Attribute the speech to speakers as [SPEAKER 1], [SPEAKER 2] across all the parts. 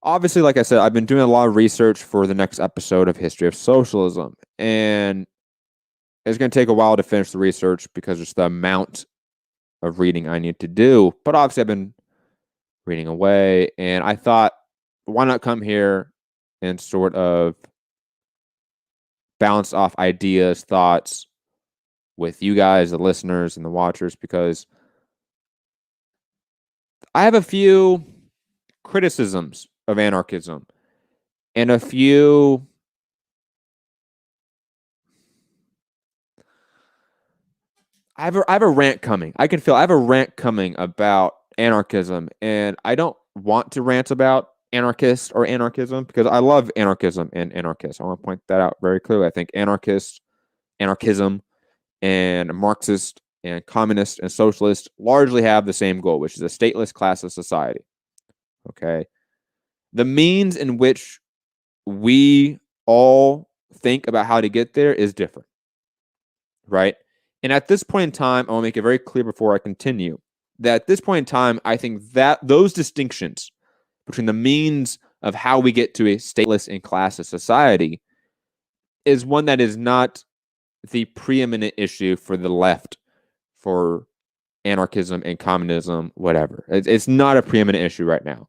[SPEAKER 1] obviously, like I said, I've been doing a lot of research for the next episode of History of Socialism, and it's going to take a while to finish the research because it's the amount of reading I need to do. But obviously, I've been reading away, and I thought, why not come here and sort of bounce off ideas, thoughts with you guys, the listeners and the watchers, because I have a few criticisms of anarchism and a few I have a rant coming. I can feel I have a rant coming about anarchism, and I don't want to rant about anarchists or anarchism because I love anarchism and anarchists. I want to point that out very clearly. I think anarchism, and Marxist and communist and socialist largely have the same goal, which is a stateless classless society. Okay. The means in which we all think about how to get there is different, right? And at this point in time, I want to make it very clear before I continue that at this point in time, I think that those distinctions between the means of how we get to a stateless and classless society is one that is not the preeminent issue for the left, for anarchism and communism, whatever. It's not a preeminent issue right now.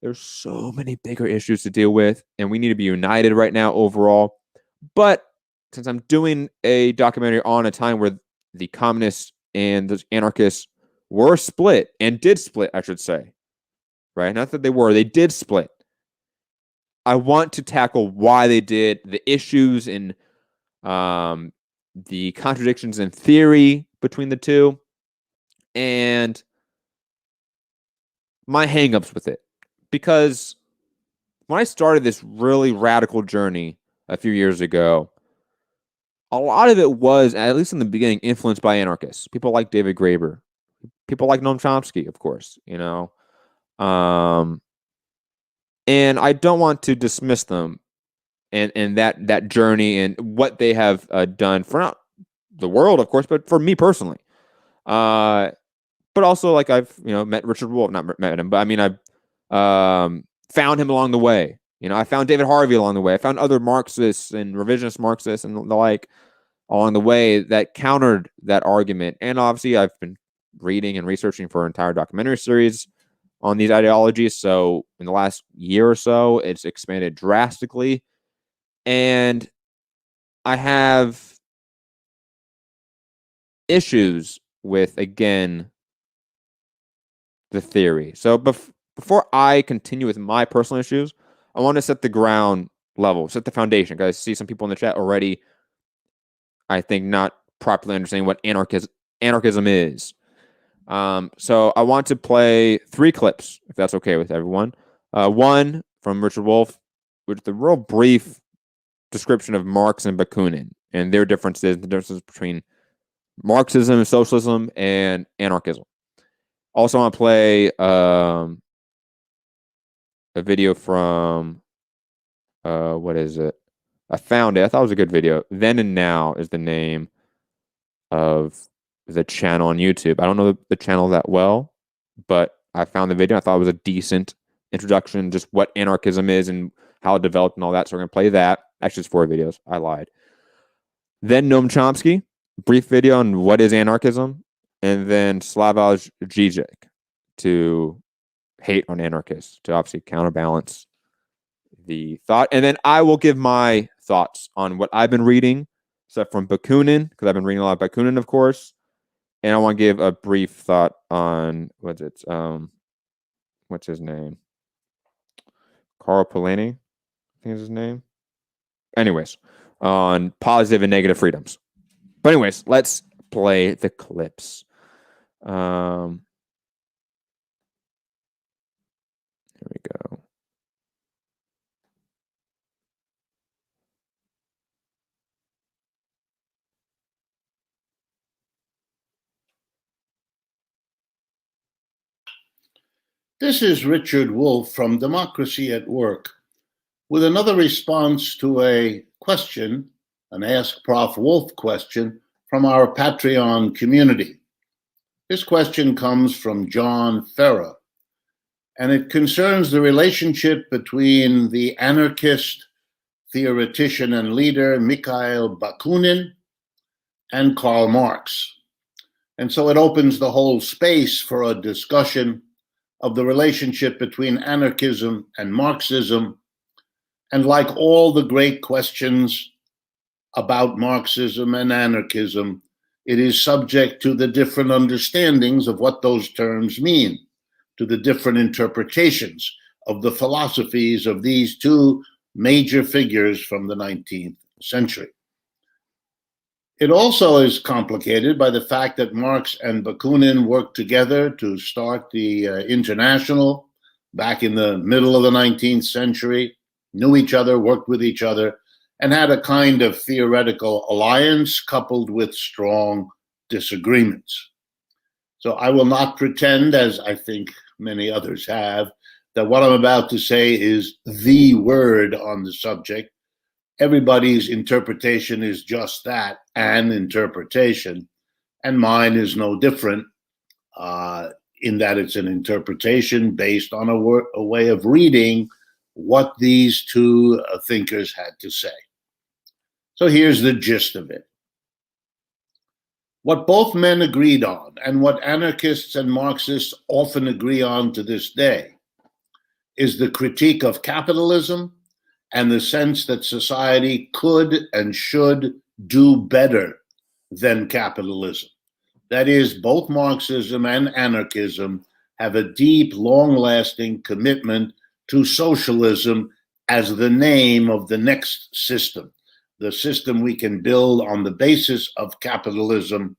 [SPEAKER 1] There's so many bigger issues to deal with, and we need to be united right now overall. But since I'm doing a documentary on a time where the communists and the anarchists were split, and did split, I should say, right? Not that they did split. I want to tackle why they did, the issues and the contradictions in theory between the two, and my hangups with it. Because when I started this really radical journey a few years ago, a lot of it was, at least in the beginning, influenced by anarchists. People like David Graeber, people like Noam Chomsky, of course, you know. And I don't want to dismiss them and that journey and what they have done for not the world, of course, but for me personally. But also, like, I've met Richard Wolff, not met him, but I mean I've found him along the way. I found David Harvey along the way. I found other Marxists and revisionist Marxists and the like along the way that countered that argument. And obviously, I've been reading and researching for an entire documentary series on these ideologies. So in the last year or so, it's expanded drastically. And I have issues with, again, the theory. So before I continue with my personal issues, I want to set the ground level, set the foundation, because I see some people in the chat already, I think, not properly understanding what anarchism is. So I want to play 3 clips, if that's okay with everyone. One from Richard Wolff, which is the real brief description of Marx and Bakunin and their differences, the differences between Marxism and socialism and anarchism. Also, I want to play a video from, what is it? I found it. I thought it was a good video. Then and Now is the name of the channel on YouTube. I don't know the channel that well, but I found the video. I thought it was a decent introduction, just what anarchism is and how it developed and all that. So we're going to play that. Actually, it's 4 videos. I lied. Then Noam Chomsky, brief video on what is anarchism. And then Slavoj Zizek to hate on anarchists, to obviously counterbalance the thought. And then I will give my thoughts on what I've been reading, stuff from Bakunin, because I've been reading a lot of Bakunin, of course. And I want to give a brief thought on, what's his name? Carl Polanyi, I think is his name. Anyways, on positive and negative freedoms. But anyways, let's play the clips. Here we go.
[SPEAKER 2] This is Richard Wolff from Democracy at Work with another response to a question, an Ask Prof. Wolff question from our Patreon community. This question comes from John Ferrer, and it concerns the relationship between the anarchist theoretician and leader Mikhail Bakunin and Karl Marx. And so it opens the whole space for a discussion of the relationship between anarchism and Marxism. And like all the great questions about Marxism and anarchism, it is subject to the different understandings of what those terms mean, to the different interpretations of the philosophies of these two major figures from the 19th century. It also is complicated by the fact that Marx and Bakunin worked together to start the International back in the middle of the 19th century, knew each other, worked with each other, and had a kind of theoretical alliance coupled with strong disagreements. So I will not pretend, as I think many others have, that what I'm about to say is the word on the subject. Everybody's interpretation is just that, an interpretation, and mine is no different in that it's an interpretation based on a way of reading what these two thinkers had to say. So here's the gist of it. What both men agreed on, and what anarchists and Marxists often agree on to this day, is the critique of capitalism and the sense that society could and should do better than capitalism. That is, both Marxism and anarchism have a deep, long-lasting commitment to socialism as the name of the next system, the system we can build on the basis of capitalism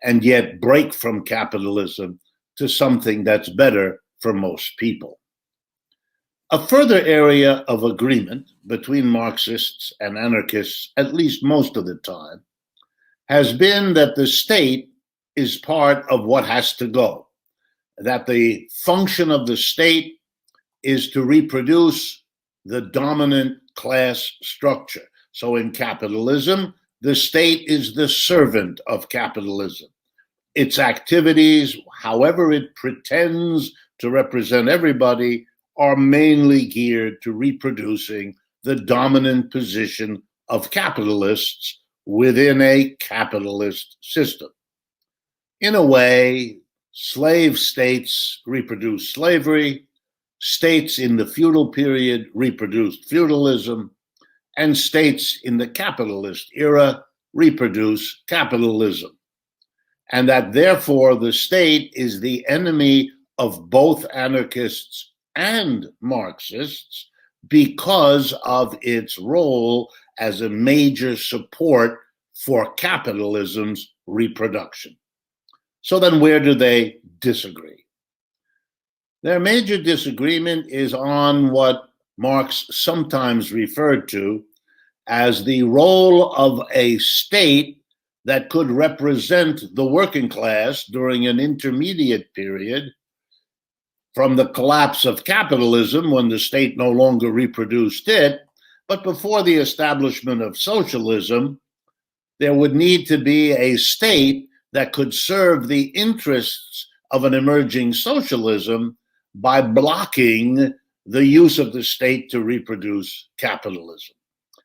[SPEAKER 2] and yet break from capitalism to something that's better for most people. A further area of agreement between Marxists and anarchists, at least most of the time, has been that the state is part of what has to go, that the function of the state is to reproduce the dominant class structure. So in capitalism, the state is the servant of capitalism. Its activities, however it pretends to represent everybody, are mainly geared to reproducing the dominant position of capitalists within a capitalist system. In a way, slave states reproduced slavery, states in the feudal period reproduced feudalism, and states in the capitalist era reproduce capitalism. And that therefore the state is the enemy of both anarchists and Marxists because of its role as a major support for capitalism's reproduction. So then where do they disagree? Their major disagreement is on what Marx sometimes referred to as the role of a state that could represent the working class during an intermediate period from the collapse of capitalism, when the state no longer reproduced it, but before the establishment of socialism, there would need to be a state that could serve the interests of an emerging socialism by blocking the use of the state to reproduce capitalism.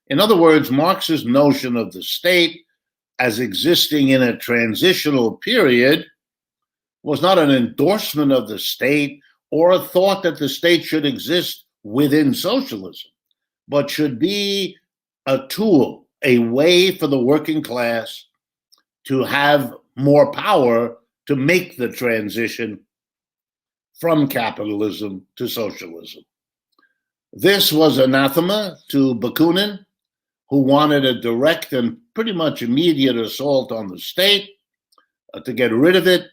[SPEAKER 2] In other words, Marx's notion of the state as existing in a transitional period was not an endorsement of the state or a thought that the state should exist within socialism, but should be a tool, a way for the working class to have more power to make the transition from capitalism to socialism. This was anathema to Bakunin, who wanted a direct and pretty much immediate assault on the state to get rid of it,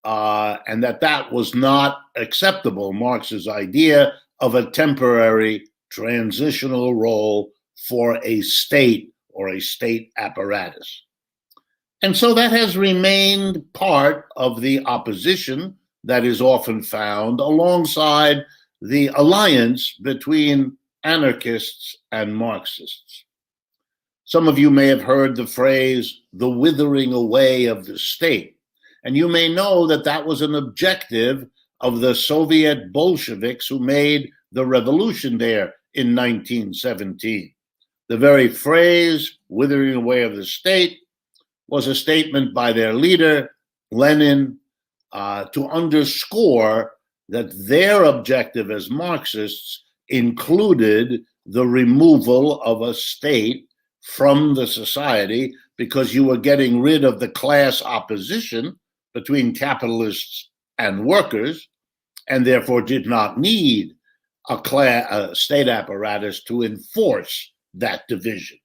[SPEAKER 2] and that was not acceptable, Marx's idea of a temporary transitional role for a state or a state apparatus. And so that has remained part of the opposition that is often found alongside the alliance between anarchists and Marxists. Some of you may have heard the phrase, the withering away of the state. And you may know that that was an objective of the Soviet Bolsheviks who made the revolution there in 1917. The very phrase, withering away of the state, was a statement by their leader, Lenin, to underscore that their objective as Marxists included the removal of a state from the society because you were getting rid of the class opposition between capitalists and workers, and therefore did not need a state apparatus to enforce that division.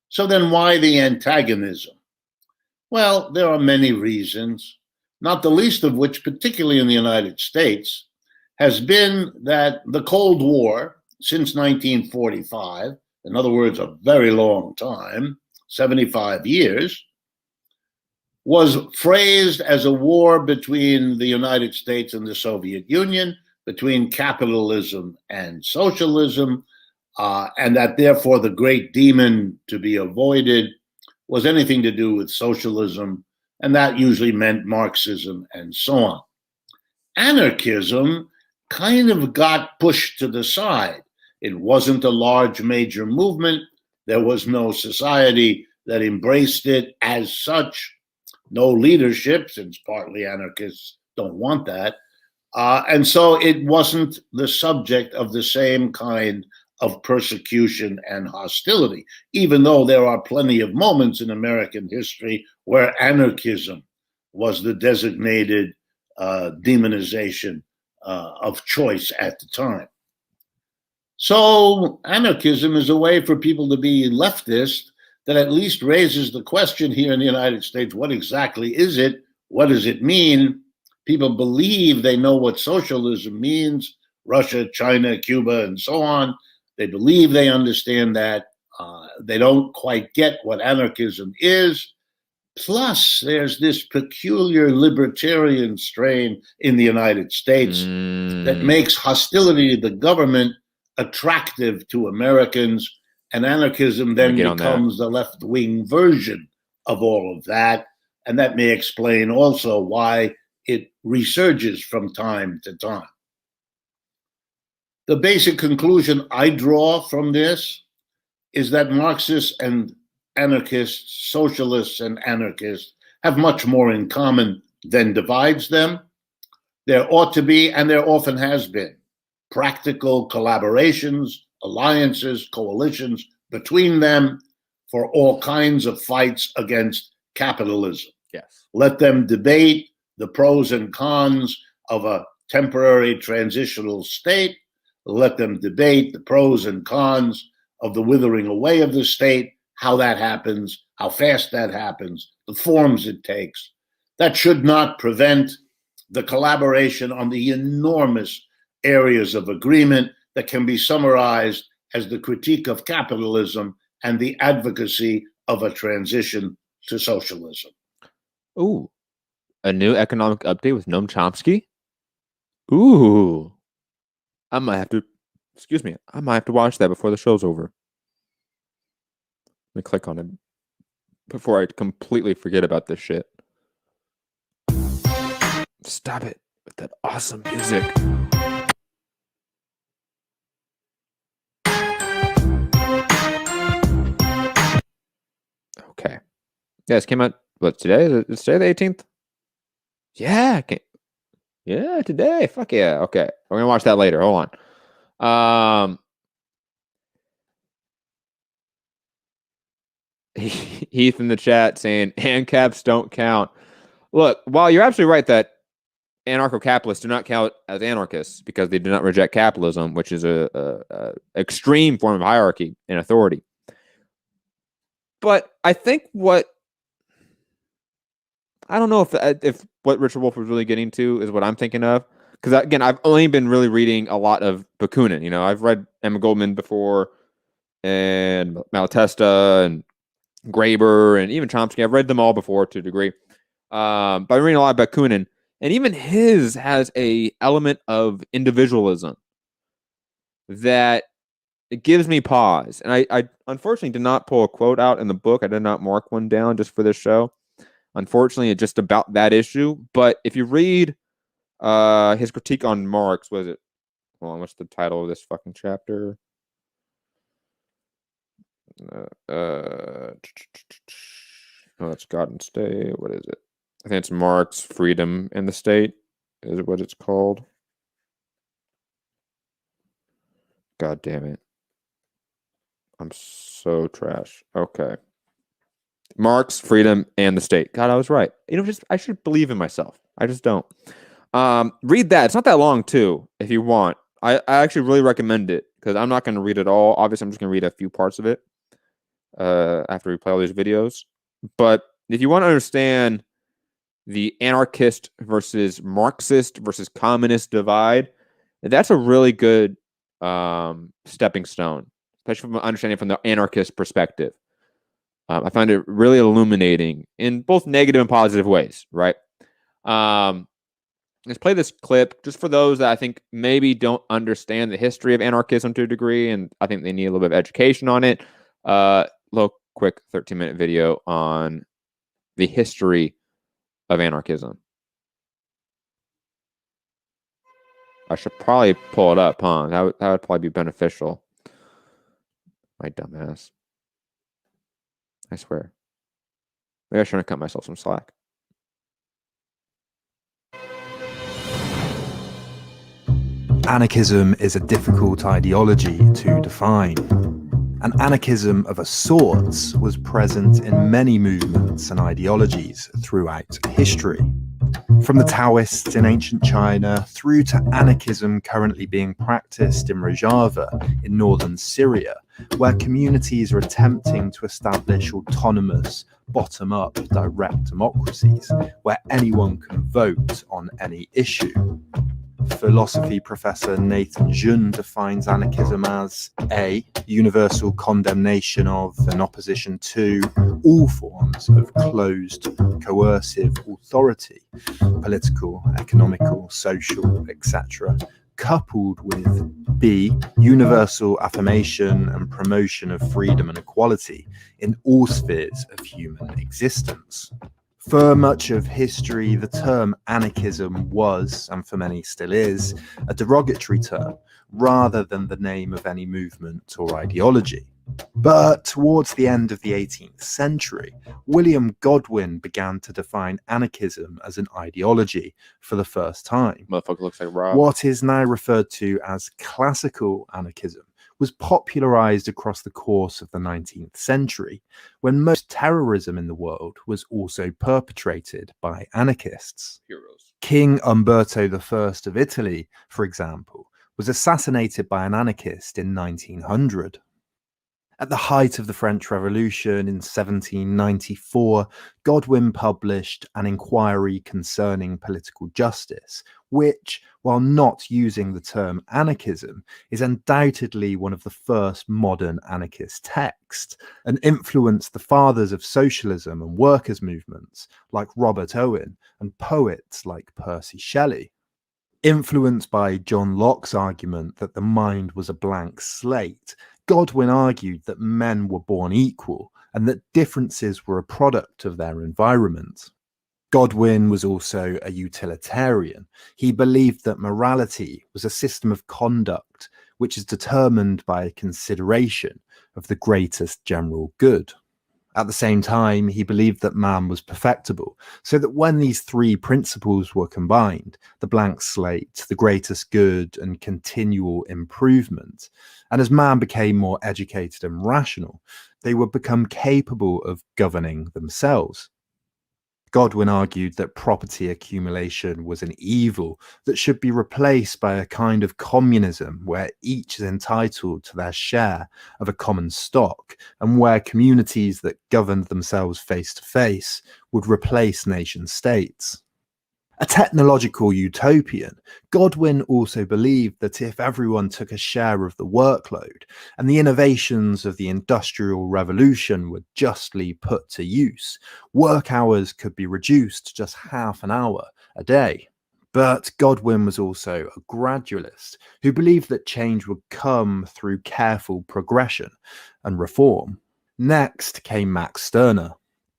[SPEAKER 2] So then why the antagonism? Well, there are many reasons, not the least of which, particularly in the United States, has been that the Cold War, since 1945, in other words, a very long time, 75 years, was phrased as a war between the United States and the Soviet Union, between capitalism and socialism, and that therefore the great demon to be avoided was anything to do with socialism, and that usually meant Marxism and so on. Anarchism kind of got pushed to the side. It wasn't a large major movement. There was no society that embraced it as such, no leadership, since partly anarchists don't want that. And so it wasn't the subject of the same kind of persecution and hostility, even though there are plenty of moments in American history where anarchism was the designated demonization of choice at the time. So anarchism is a way for people to be leftist that at least raises the question here in the United States, what exactly is it? What does it mean? People believe they know what socialism means, Russia, China, Cuba, and so on. They believe they understand that. They don't quite get what anarchism is. Plus, there's this peculiar libertarian strain in the United States that makes hostility to the government attractive to Americans, and anarchism then becomes the left-wing version of all of that. And that may explain also why it resurges from time to time. The basic conclusion I draw from this is that Marxists and anarchists, socialists and anarchists, have much more in common than divides them. There ought to be, and there often has been, practical collaborations, alliances, coalitions between them for all kinds of fights against capitalism.
[SPEAKER 1] Yes.
[SPEAKER 2] Let them debate the pros and cons of a temporary transitional state. Let them debate the pros and cons of the withering away of the state, how that happens, how fast that happens, the forms it takes. That should not prevent the collaboration on the enormous areas of agreement that can be summarized as the critique of capitalism and the advocacy of a transition to socialism.
[SPEAKER 1] Ooh, a new economic update with Noam Chomsky? Ooh. I might have to watch that before the show's over. Let me click on it before I completely forget about this shit. Stop it with that awesome music. Okay. Yeah, this came out, what, today? Is today the 18th? Yeah. Yeah, today. Fuck yeah. Okay. We're going to watch that later. Hold on. Heath in the chat saying ANCAPs don't count. Look, while you're absolutely right that anarcho-capitalists do not count as anarchists because they do not reject capitalism, which is a extreme form of hierarchy and authority. But I think I don't know if what Richard Wolff was really getting to is what I'm thinking of. Because again, I've only been really reading a lot of Bakunin. You know, I've read Emma Goldman before, and Malatesta, and Graeber, and even Chomsky. I've read them all before to a degree. But I'm reading a lot of Bakunin, and even his has a element of individualism that it gives me pause. And I unfortunately did not pull a quote out in the book. I did not mark one down just for this show. Unfortunately, it's just about that issue. But if you read His critique on Marx, was it? Hold on, what's the title of this fucking chapter? No, it's God and State. What is it? I think it's Marx, Freedom, and the State. Is it what it's called? God damn it. I'm so trash. Okay. Marx, Freedom, and the State. God, I was right. I should believe in myself. I just don't. Read that. It's not that long, too, if you want. I actually really recommend it because I'm not going to read it all. Obviously, I'm just going to read a few parts of it after we play all these videos. But if you want to understand the anarchist versus Marxist versus communist divide, that's a really good stepping stone, especially from understanding from the anarchist perspective. I find it really illuminating in both negative and positive ways, right? Let's play this clip just for those that I think maybe don't understand the history of anarchism to a degree, and I think they need a little bit of education on it. Little quick 13-minute video on the history of anarchism. I should probably pull it up, huh? That would probably be beneficial. My dumbass. I swear. Maybe I shouldn't cut myself some slack.
[SPEAKER 3] Anarchism is a difficult ideology to define. And anarchism of a sort was present in many movements and ideologies throughout history. From the Taoists in ancient China through to anarchism currently being practiced in Rojava in northern Syria, where communities are attempting to establish autonomous, bottom-up direct democracies, where anyone can vote on any issue. Philosophy professor Nathan Jun defines anarchism as a universal condemnation of and opposition to all forms of closed, coercive authority, political, economical, social, etc., coupled with B, universal affirmation and promotion of freedom and equality in all spheres of human existence. For much of history, the term anarchism was, and for many still is, a derogatory term, rather than the name of any movement or ideology. But towards the end of the 18th century, William Godwin began to define anarchism as an ideology for the first time.
[SPEAKER 1] Motherfucker looks like Rob.
[SPEAKER 3] What is now referred to as classical anarchism was popularized across the course of the 19th century, when most terrorism in the world was also perpetrated by anarchists.
[SPEAKER 1] Heroes.
[SPEAKER 3] King Umberto I of Italy, for example, was assassinated by an anarchist in 1900. At the height of the French Revolution in 1794, Godwin published an inquiry concerning political justice, which, while not using the term anarchism, is undoubtedly one of the first modern anarchist texts, and influenced the fathers of socialism and workers' movements like Robert Owen and poets like Percy Shelley. Influenced by John Locke's argument that the mind was a blank slate, Godwin argued that men were born equal and that differences were a product of their environment. Godwin was also a utilitarian. He believed that morality was a system of conduct which is determined by a consideration of the greatest general good. At the same time, he believed that man was perfectible, so that when these three principles were combined, the blank slate, the greatest good, and continual improvement, and as man became more educated and rational, they would become capable of governing themselves. Godwin argued that property accumulation was an evil that should be replaced by a kind of communism where each is entitled to their share of a common stock, and where communities that governed themselves face to face would replace nation states. A technological utopian, Godwin also believed that if everyone took a share of the workload and the innovations of the Industrial Revolution were justly put to use, work hours could be reduced to just half an hour a day. But Godwin was also a gradualist who believed that change would come through careful progression and reform. Next came Max Stirner.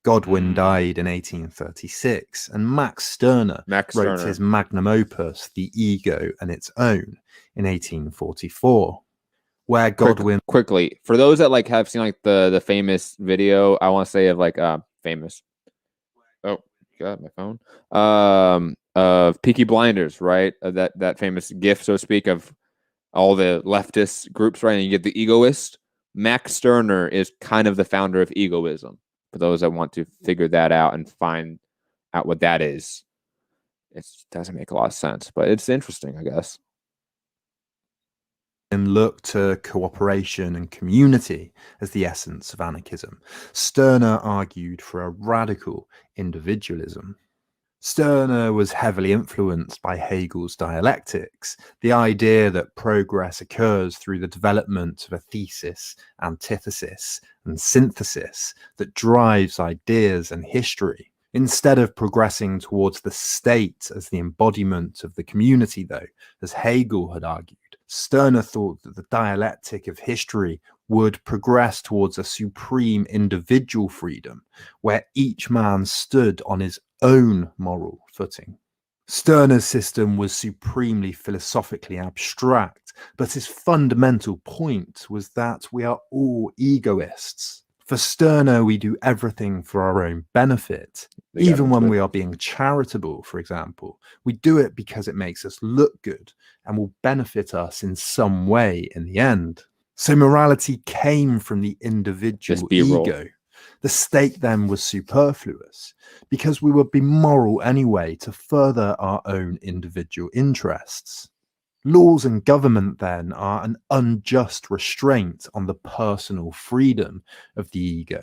[SPEAKER 3] Godwin died in 1836, and Max Stirner wrote his magnum opus, The Ego and Its Own, in 1844, where Godwin...
[SPEAKER 1] Quickly, for those that like have seen like the famous video, I want to say of like famous... Oh, God, my phone. Of Peaky Blinders, right? That famous gif, so to speak, of all the leftist groups, right? And you get the egoist. Max Stirner is kind of the founder of egoism. For those that want to figure that out and find out what that is, it doesn't make a lot of sense, but it's interesting, I guess.
[SPEAKER 3] And look to cooperation and community as the essence of anarchism. Stirner argued for a radical individualism. Stirner was heavily influenced by Hegel's dialectics, the idea that progress occurs through the development of a thesis, antithesis, and synthesis that drives ideas and history. Instead of progressing towards the state as the embodiment of the community, though, as Hegel had argued, Stirner thought that the dialectic of history would progress towards a supreme individual freedom, where each man stood on his own moral footing. Stirner's system was supremely philosophically abstract, but his fundamental point was that we are all egoists. For Stirner, we do everything for our own benefit. Even when we are being charitable, for example, we do it because it makes us look good and will benefit us in some way in the end. So morality came from the individual ego. The state then was superfluous because we would be moral anyway to further our own individual interests. Laws and government then are an unjust restraint on the personal freedom of the ego.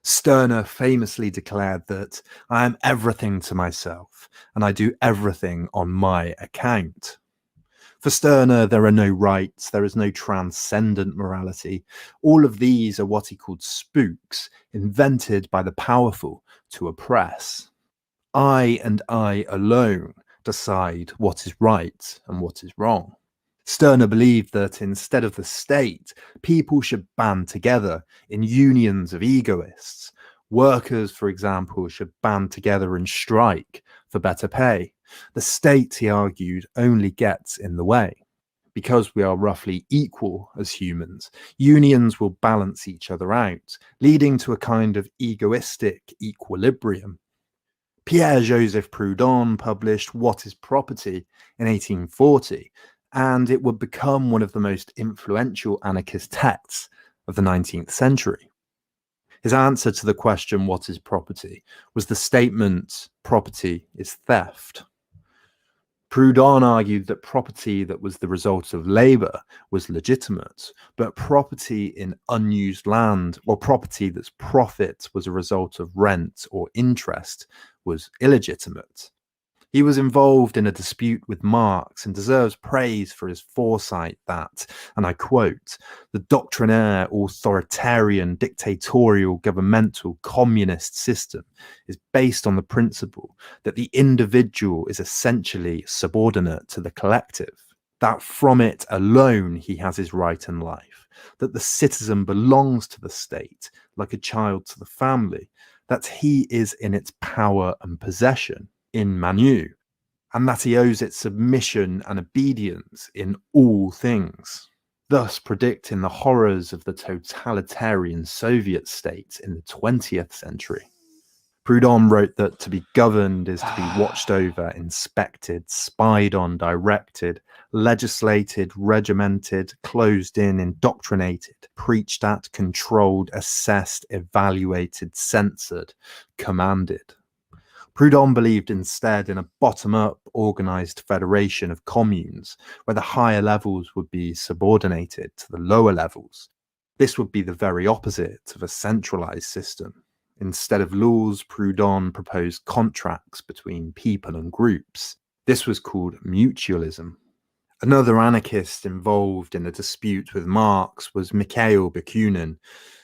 [SPEAKER 3] Stirner famously declared that I am everything to myself and I do everything on my account. For Stirner, there are no rights, there is no transcendent morality. All of these are what he called spooks, invented by the powerful to oppress. I and I alone decide what is right and what is wrong. Stirner believed that instead of the state, people should band together in unions of egoists. Workers, for example, should band together and strike for better pay. The state, he argued, only gets in the way. Because we are roughly equal as humans, unions will balance each other out, leading to a kind of egoistic equilibrium. Pierre-Joseph Proudhon published What is Property in 1840, and it would become one of the most influential anarchist texts of the 19th century. His answer to the question, what is property, was the statement, property is theft. Proudhon argued that property that was the result of labor was legitimate, but property in unused land, or property that's profit was a result of rent or interest, was illegitimate. He was involved in a dispute with Marx and deserves praise for his foresight that, and I quote, the doctrinaire, authoritarian, dictatorial, governmental, communist system is based on the principle that the individual is essentially subordinate to the collective, that from it alone he has his right in life, that the citizen belongs to the state like a child to the family, that he is in its power and possession, in manu, and that he owes it submission and obedience in all things, thus predicting the horrors of the totalitarian Soviet state in the 20th century. Proudhon wrote that to be governed is to be watched over, inspected, spied on, directed, legislated, regimented, closed in, indoctrinated, preached at, controlled, assessed, evaluated, censored, commanded. Proudhon believed instead in a bottom-up organized federation of communes where the higher levels would be subordinated to the lower levels. This would be the very opposite of a centralized system. Instead of laws, Proudhon proposed contracts between people and groups. This was called mutualism. Another anarchist involved in a dispute with Marx was Mikhail Bakunin,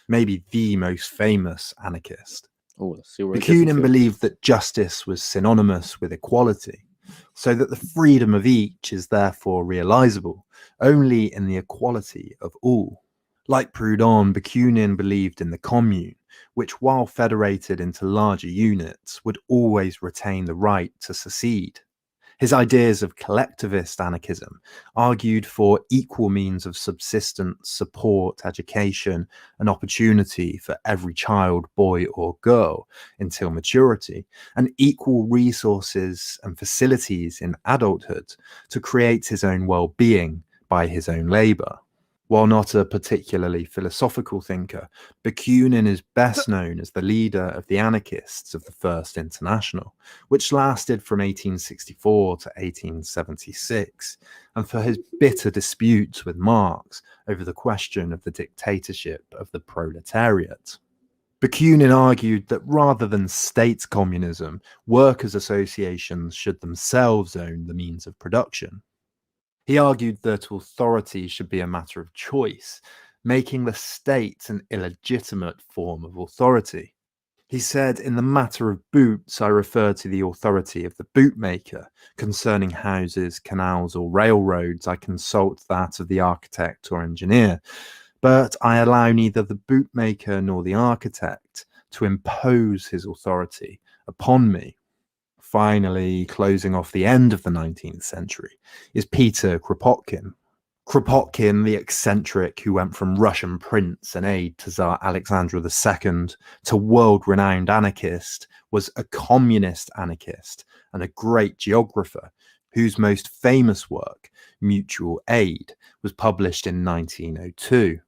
[SPEAKER 3] maybe the most famous anarchist. Bakunin believed that justice was synonymous with equality, so that the freedom of each is therefore realizable only in the equality of all. Like Proudhon, Bakunin believed in the commune, which, while federated into larger units, would always retain the right to secede. His ideas of collectivist anarchism argued for equal means of subsistence, support, education, and opportunity for every child, boy or girl until maturity, and equal resources and facilities in adulthood to create his own well-being by his own labor. While not a particularly philosophical thinker, Bakunin is best known as the leader of the anarchists of the First International, which lasted from 1864 to 1876, and for his bitter disputes with Marx over the question of the dictatorship of the proletariat. Bakunin argued that rather than state communism, workers' associations should themselves own the means of production. He argued that authority should be a matter of choice, making the state an illegitimate form of authority. He said, "In the matter of boots, I refer to the authority of the bootmaker. Concerning houses, canals, or railroads, I consult that of the architect or engineer. But I allow neither the bootmaker nor the architect to impose his authority upon me." Finally, closing off the end of the 19th century, is Peter Kropotkin. Kropotkin, the eccentric who went from Russian prince and aide to Tsar Alexander II to world-renowned anarchist, was a communist anarchist and a great geographer, whose most famous work, Mutual Aid, was published in 1902.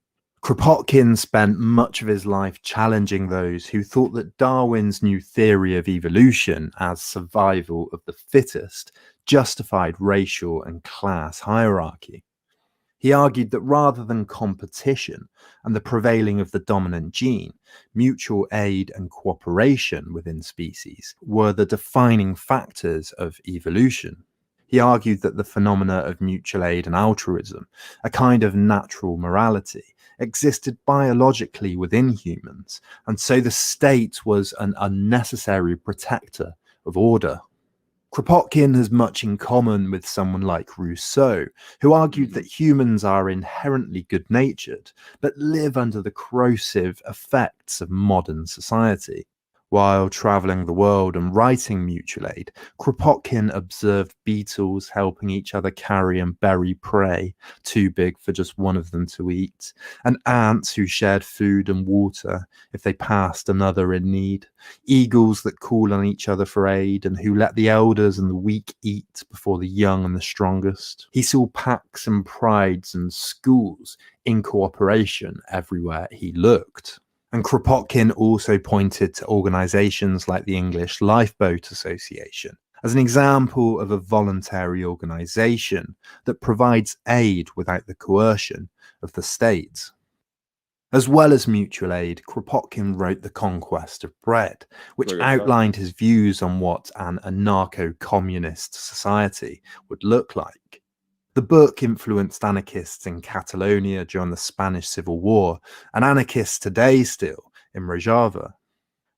[SPEAKER 3] Kropotkin spent much of his life challenging those who thought that Darwin's new theory of evolution as survival of the fittest justified racial and class hierarchy. He argued that rather than competition and the prevailing of the dominant gene, mutual aid and cooperation within species were the defining factors of evolution. He argued that the phenomena of mutual aid and altruism, a kind of natural morality, existed biologically within humans, and so the state was an unnecessary protector of order. Kropotkin has much in common with someone like Rousseau, who argued that humans are inherently good-natured, but live under the corrosive effects of modern society. While traveling the world and writing Mutual Aid, Kropotkin observed beetles helping each other carry and bury prey, too big for just one of them to eat, and ants who shared food and water if they passed another in need, eagles that call on each other for aid and who let the elders and the weak eat before the young and the strongest. He saw packs and prides and schools in cooperation everywhere he looked. And Kropotkin also pointed to organizations like the English Lifeboat Association as an example of a voluntary organization that provides aid without the coercion of the state. As well as mutual aid, Kropotkin wrote The Conquest of Bread, which outlined his views on what an anarcho-communist society would look like. The book influenced anarchists in Catalonia during the Spanish Civil War, and anarchists today still in Rojava.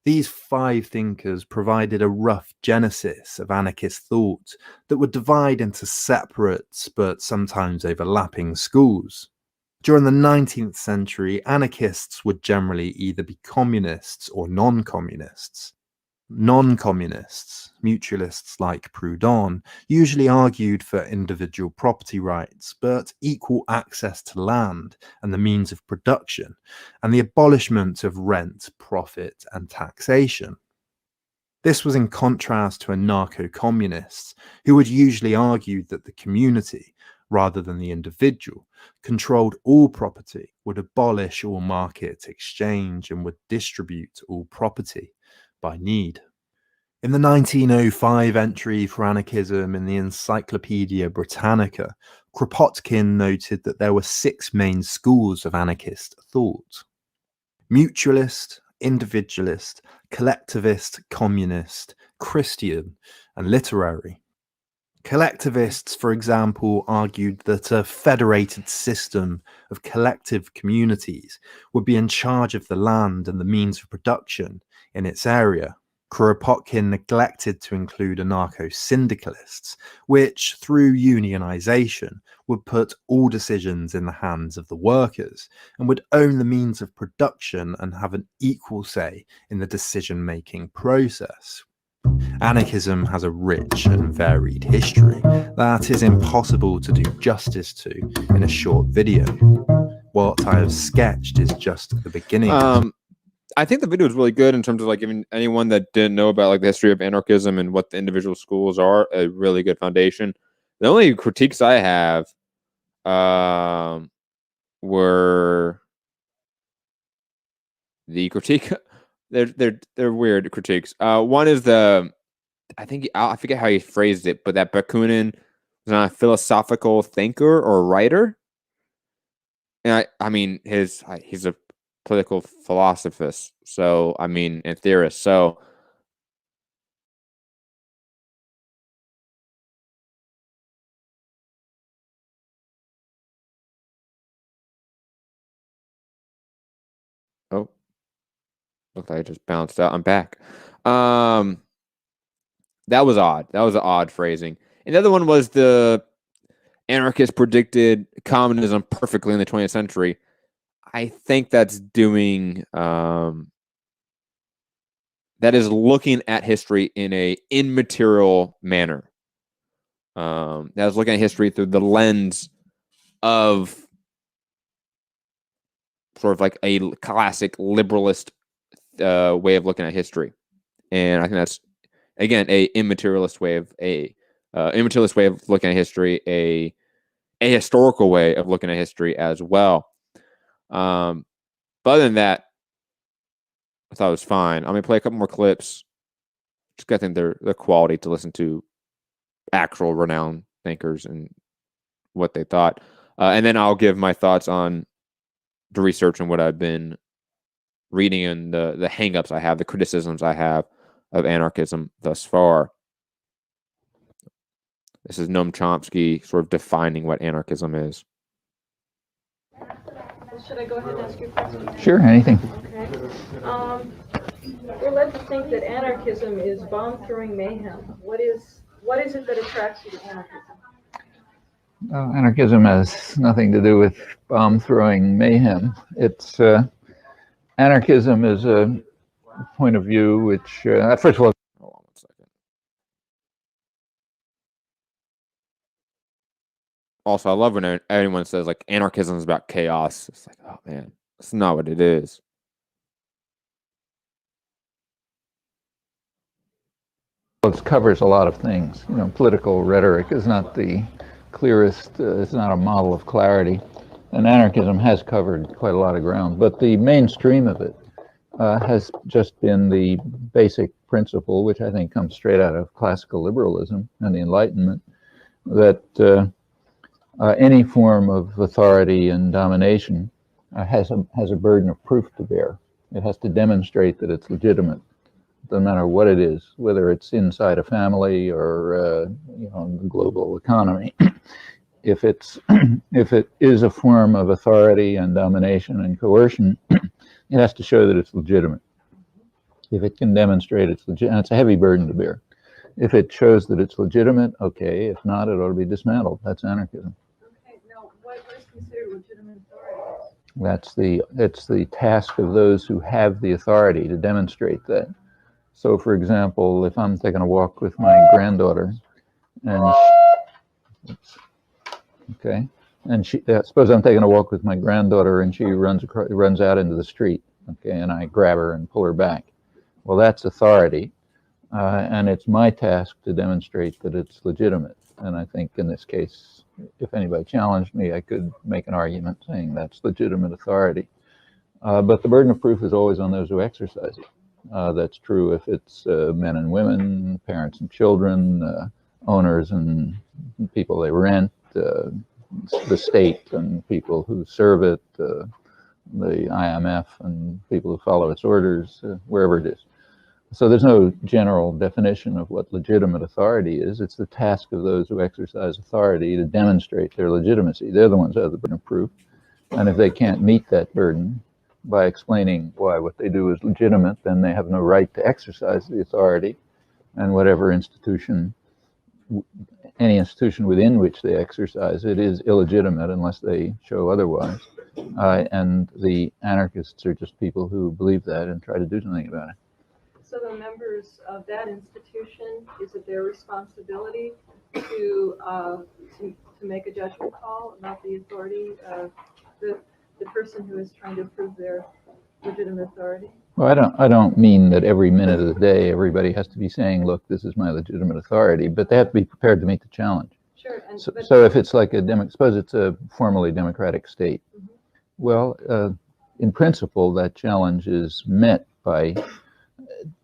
[SPEAKER 3] These five thinkers provided a rough genesis of anarchist thought that would divide into separate but sometimes overlapping schools. During the 19th century, anarchists would generally either be communists or non-communists. Non-communists, mutualists like Proudhon, usually argued for individual property rights, but equal access to land and the means of production, and the abolishment of rent, profit, and taxation. This was in contrast to anarcho-communists, who would usually argue that the community, rather than the individual, controlled all property, would abolish all market exchange, and would distribute all property by need. In the 1905 entry for anarchism in the Encyclopaedia Britannica, Kropotkin noted that there were 6 main schools of anarchist thought: mutualist, individualist, collectivist, communist, Christian, and literary. Collectivists, for example, argued that a federated system of collective communities would be in charge of the land and the means of production in its area. Kuropatkin neglected to include anarcho-syndicalists, which, through unionization, would put all decisions in the hands of the workers and would own the means of production and have an equal say in the decision-making process. Anarchism has a rich and varied history that is impossible to do justice to in a short video. What I have sketched is just the beginning.
[SPEAKER 1] I think the video is really good in terms of like giving anyone that didn't know about like the history of anarchism and what the individual schools are a really good foundation. The only critiques I have were the critique. They're weird critiques. One is I forget how he phrased it, but that Bakunin is not a philosophical thinker or writer. And I mean, he's a political philosophist, so I mean, and theorist. So oh, looked like I just bounced out. I'm back. That was odd. That was an odd phrasing. And the other one was the anarchists predicted communism perfectly in the 20th century. I think that's doing that is looking at history in a immaterial manner. That is looking at history through the lens of sort of like a classic liberalist way of looking at history, and I think that's again a immaterialist way of looking at history, a historical way of looking at history as well. But other than that, I thought it was fine. I'm gonna play a couple more clips. Just I think they're quality to listen to actual renowned thinkers and what they thought, and then I'll give my thoughts on the research and what I've been reading and the hang-ups I have, the criticisms I have of anarchism thus far. This is Noam Chomsky sort of defining what anarchism is.
[SPEAKER 4] Should I go ahead and ask you a question?
[SPEAKER 5] Sure, anything.
[SPEAKER 4] Okay. We're led to think that anarchism is bomb-throwing mayhem. What is it that attracts you to anarchism?
[SPEAKER 5] Anarchism has nothing to do with bomb-throwing mayhem. It's anarchism is a point of view which, first of all,
[SPEAKER 1] Hold on 1 second. Also, I love when anyone says like anarchism is about chaos. It's like, oh man, that's not what it is.
[SPEAKER 5] it covers a lot of things. You know, political rhetoric is not the clearest, it's not a model of clarity. And anarchism has covered quite a lot of ground, but the mainstream of it has just been the basic principle, which I think comes straight out of classical liberalism and the Enlightenment, that any form of authority and domination has a burden of proof to bear. It has to demonstrate that it's legitimate, no matter what it is, whether it's inside a family or you know, the global economy. If it is a form of authority and domination and coercion, it has to show that it's legitimate. If it can demonstrate it's legitimate, it's a heavy burden to bear. If it shows that it's legitimate, okay. If not, it ought to be dismantled. That's anarchism.
[SPEAKER 4] Okay, now what is considered legitimate authority?
[SPEAKER 5] It's the task of those who have the authority to demonstrate that. So, for example, if I'm taking a walk with my granddaughter, and suppose I'm taking a walk with my granddaughter and she runs out into the street, okay, and I grab her and pull her back. Well, that's authority, and it's my task to demonstrate that it's legitimate. And I think in this case, if anybody challenged me, I could make an argument saying that's legitimate authority. But the burden of proof is always on those who exercise it. That's true if it's men and women, parents and children, owners and people they rent, the state and people who serve it, the IMF and people who follow its orders, wherever it is. So there's no general definition of what legitimate authority is. It's the task of those who exercise authority to demonstrate their legitimacy. They're the ones who have the burden of proof. And if they can't meet that burden, by explaining why what they do is legitimate, then they have no right to exercise the authority, and whatever institution, any institution within which they exercise it is illegitimate unless they show otherwise. And the anarchists are just people who believe that and try to do something about it.
[SPEAKER 4] So the members of that institution, is it their responsibility to make a judgment call about the authority of the person who is trying to prove their legitimate authority?
[SPEAKER 5] Well, I don't mean that every minute of the day everybody has to be saying, look, this is my legitimate authority, but they have to be prepared to meet the challenge.
[SPEAKER 4] Sure.
[SPEAKER 5] So if it's like suppose it's a formally democratic state, mm-hmm. Well, in principle, that challenge is met by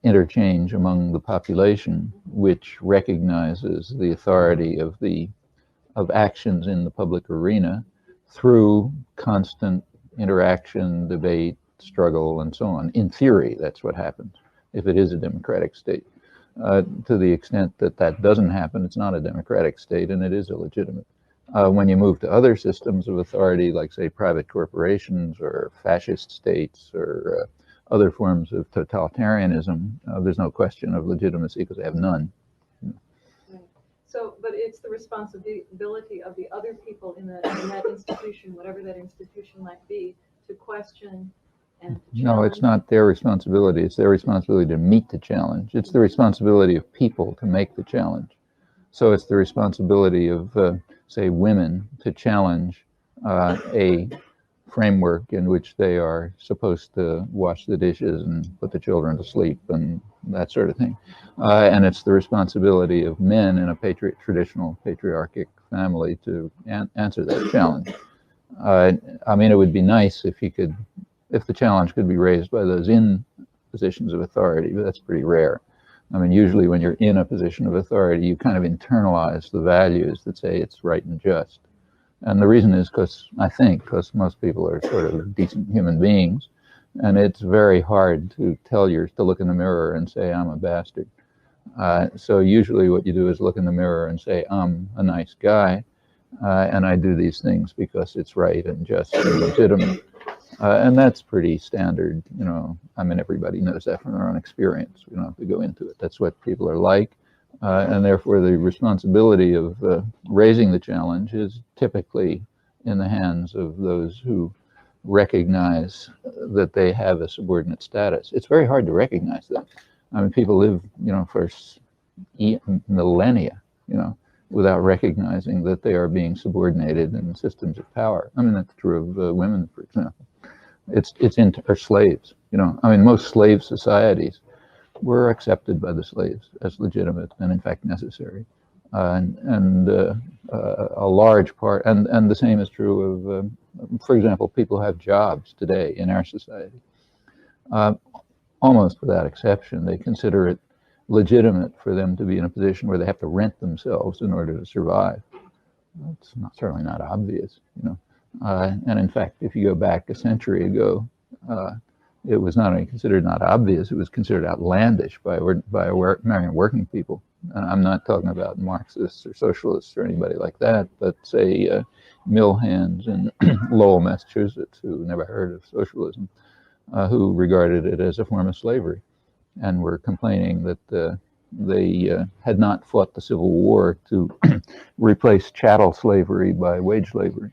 [SPEAKER 5] interchange among the population, which recognizes the authority of actions in the public arena through constant interaction, debate, struggle, and so on. In theory, that's what happens if it is a democratic state. To the extent that that doesn't happen, it's not a democratic state and it is illegitimate. When you move to other systems of authority, like, say, private corporations or fascist states or other forms of totalitarianism, there's no question of legitimacy because they have none.
[SPEAKER 4] Right. So, but it's the responsibility of the other people in that institution, whatever that institution might be, to question and to challenge.
[SPEAKER 5] No, it's not their responsibility. It's their responsibility to meet the challenge. It's the responsibility of people to make the challenge. So it's the responsibility of, say, women to challenge a framework in which they are supposed to wash the dishes and put the children to sleep and that sort of thing. And it's the responsibility of men in a traditional patriarchic family to answer that challenge. I mean, it would be nice if the challenge could be raised by those in positions of authority, but that's pretty rare. I mean, usually when you're in a position of authority, you kind of internalize the values that say it's right and just. And the reason is because most people are sort of decent human beings, and it's very hard to look in the mirror and say, I'm a bastard. So usually what you do is look in the mirror and say, I'm a nice guy, and I do these things because it's right and just and legitimate. And that's pretty standard, I mean, everybody knows that from their own experience. We don't have to go into it. That's what people are like. And therefore, the responsibility of raising the challenge is typically in the hands of those who recognize that they have a subordinate status. It's very hard to recognize that. I mean, people live, for millennia, without recognizing that they are being subordinated in systems of power. I mean, that's true of women, for example. Or slaves. I mean, most slave societies were accepted by the slaves as legitimate and in fact necessary, and a large part, and the same is true of, for example, people who have jobs today in our society. Almost without exception, they consider it legitimate for them to be in a position where they have to rent themselves in order to survive. It's certainly not obvious, and in fact, if you go back a century ago, it was not only considered not obvious, it was considered outlandish by American working people. I'm not talking about Marxists or socialists or anybody like that, but say mill hands in Lowell, Massachusetts, who never heard of socialism, who regarded it as a form of slavery and were complaining that they had not fought the Civil War to replace chattel slavery by wage slavery,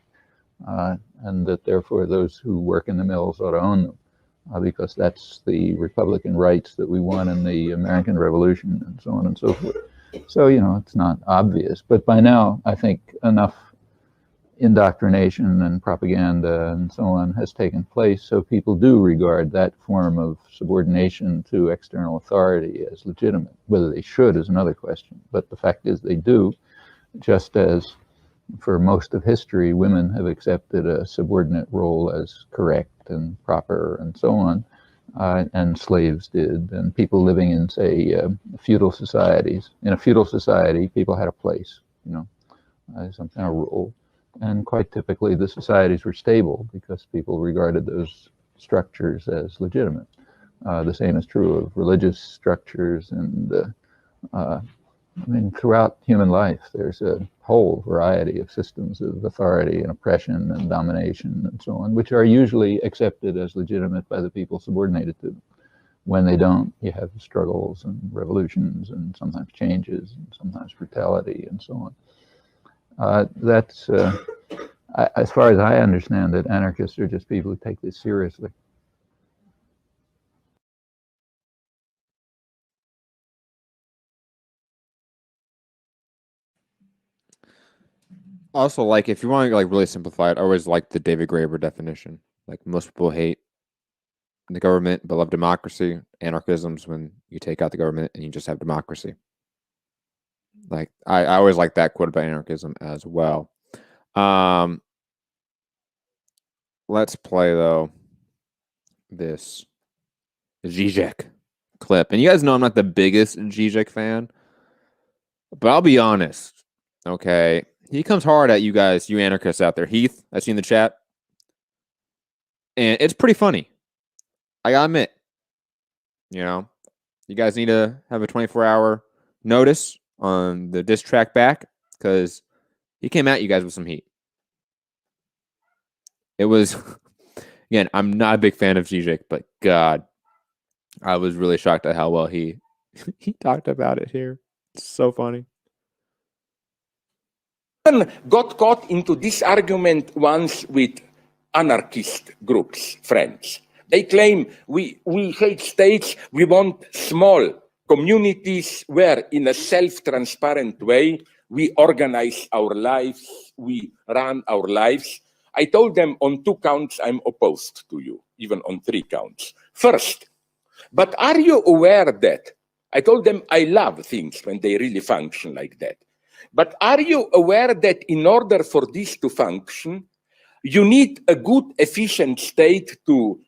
[SPEAKER 5] and that therefore those who work in the mills ought to own them. Because that's the Republican rights that we won in the American Revolution and so on and so forth. So, it's not obvious. But by now, I think enough indoctrination and propaganda and so on has taken place, so people do regard that form of subordination to external authority as legitimate. Whether they should is another question. But the fact is they do, just as for most of history, women have accepted a subordinate role as correct and proper and so on, and slaves did, and people living in, say, feudal societies. In a feudal society, people had a place, some kind of rule, and quite typically the societies were stable because people regarded those structures as legitimate. The same is true of religious structures and I mean, throughout human life, there's a whole variety of systems of authority and oppression and domination and so on, which are usually accepted as legitimate by the people subordinated to them. When they don't, you have struggles and revolutions and sometimes changes and sometimes brutality and so on. As far as I understand it, anarchists are just people who take this seriously.
[SPEAKER 1] Also, like, if you want to like really simplify it, I always like the David Graeber definition. Like, most people hate the government but love democracy. Anarchism's when you take out the government and you just have democracy. Like, I always like that quote about anarchism as well. Let's play though this Zizek clip. And you guys know I'm not the biggest Zizek fan, but I'll be honest. Okay, he comes hard at you guys, you anarchists out there. Heath, I see in the chat, and it's pretty funny. I gotta admit, you know, you guys need to have a 24-hour notice on the diss track back, because he came at you guys with some heat. It was, again, I'm not a big fan of Zizek, but God, I was really shocked at how well he talked about it here. It's so funny.
[SPEAKER 6] Got caught into this argument once with anarchist groups, friends. They claim we hate states, we want small communities where in a self-transparent way we organize our lives, we run our lives. I told them on 2 counts I'm opposed to you, even on 3 counts. First, but are you aware that, I told them I love things when they really function like that. But are you aware that in order for this to function, you need a good, efficient state to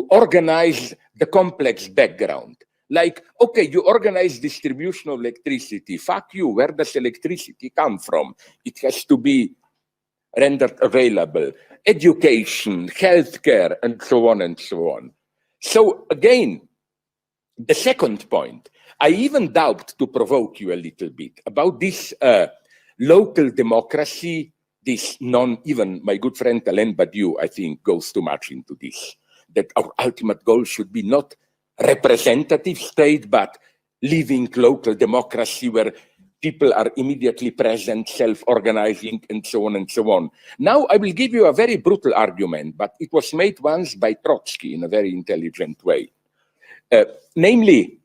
[SPEAKER 6] organize the complex background? Like, okay, you organize distribution of electricity. Fuck you, where does electricity come from? It has to be rendered available. Education, healthcare, and so on and so on. So again, the second point, I even doubt, to provoke you a little bit, about this local democracy, this even my good friend Alain Badiou, I think, goes too much into this, that our ultimate goal should be not representative state, but living local democracy where people are immediately present, self-organizing, and so on and so on. Now, I will give you a very brutal argument, but it was made once by Trotsky in a very intelligent way. Namely,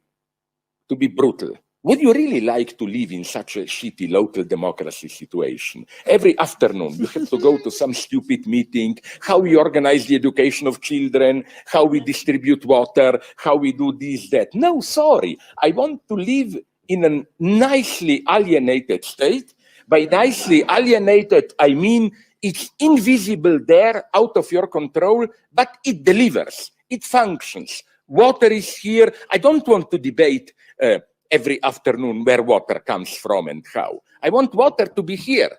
[SPEAKER 6] to be brutal, would you really like to live in such a shitty local democracy situation? Every afternoon, you have to go to some stupid meeting, how we organize the education of children, how we distribute water, how we do this, that. No, sorry. I want to live in a nicely alienated state. By nicely alienated, I mean it's invisible there, out of your control, but it delivers, it functions. Water is here. I don't want to debate every afternoon where water comes from and how. I want water to be here.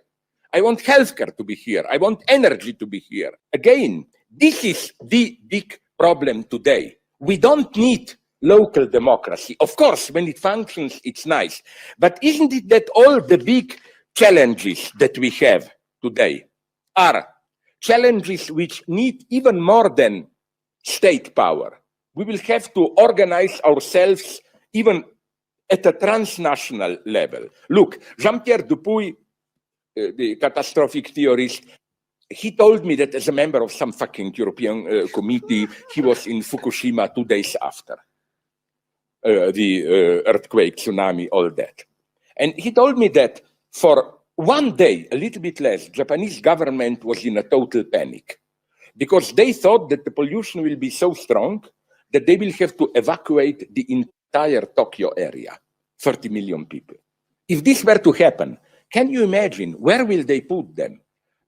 [SPEAKER 6] I want healthcare to be here. I want energy to be here. Again, this is the big problem today. We don't need local democracy. Of course, when it functions, it's nice. But isn't it that all the big challenges that we have today are challenges which need even more than state power? We will have to organize ourselves even at a transnational level. Look, Jean-Pierre Dupuy, the catastrophic theorist, he told me that as a member of some fucking European committee, he was in Fukushima 2 days after the earthquake, tsunami, all that. And he told me that for 1 day, a little bit less, Japanese government was in a total panic because they thought that the pollution will be so strong that they will have to evacuate the entire Tokyo area, 30 million people. If this were to happen, can you imagine where will they put them?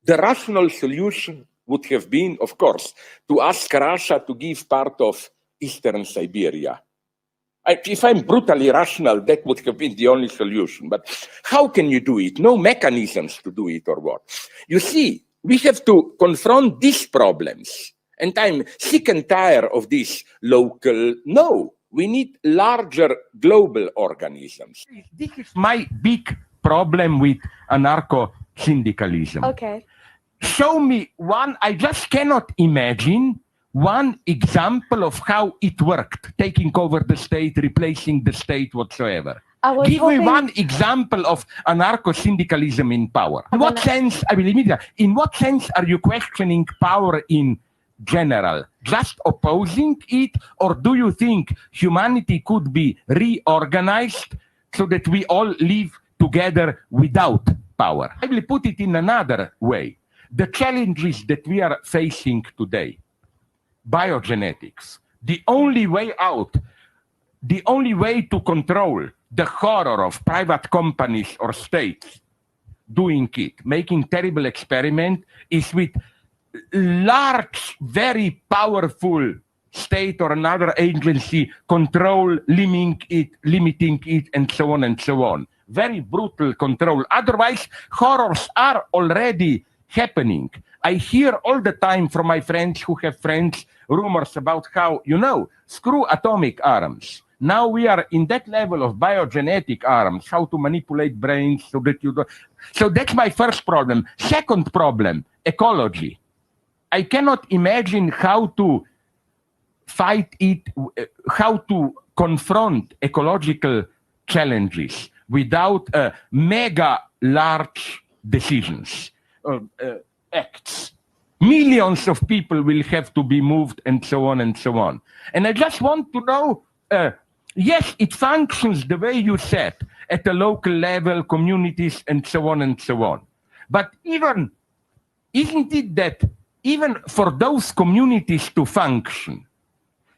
[SPEAKER 6] The rational solution would have been, of course, to ask Russia to give part of Eastern Siberia. If I'm brutally rational, that would have been the only solution. But how can you do it? No mechanisms to do it or what? You see, we have to confront these problems. And I'm sick and tired of this local. No, We need larger global organisms. This is my big problem with anarcho-syndicalism.
[SPEAKER 7] Okay.
[SPEAKER 6] Show me one, I just cannot imagine one example of how it worked, taking over the state, replacing the state, whatsoever. Give me one example of anarcho-syndicalism in power. In what sense, I will immediately, in what sense are you questioning power in general? Just opposing it? Or do you think humanity could be reorganized so that we all live together without power? I will put it in another way. The challenges that we are facing today, biogenetics, the only way out, the only way to control the horror of private companies or states doing it, making terrible experiment, is with large, very powerful state or another agency control, limiting it, and so on and so on. Very brutal control. Otherwise, horrors are already happening. I hear all the time from my friends who have friends rumors about how, screw atomic arms. Now we are in that level of biogenetic arms, how to manipulate brains so that you don't. So that's my first problem. Second problem, ecology. I cannot imagine how to fight it, how to confront ecological challenges without mega large decisions, acts. Millions of people will have to be moved and so on and so on. And I just want to know, yes, it functions the way you said, at the local level, communities, and so on and so on. But isn't it that even for those communities to function,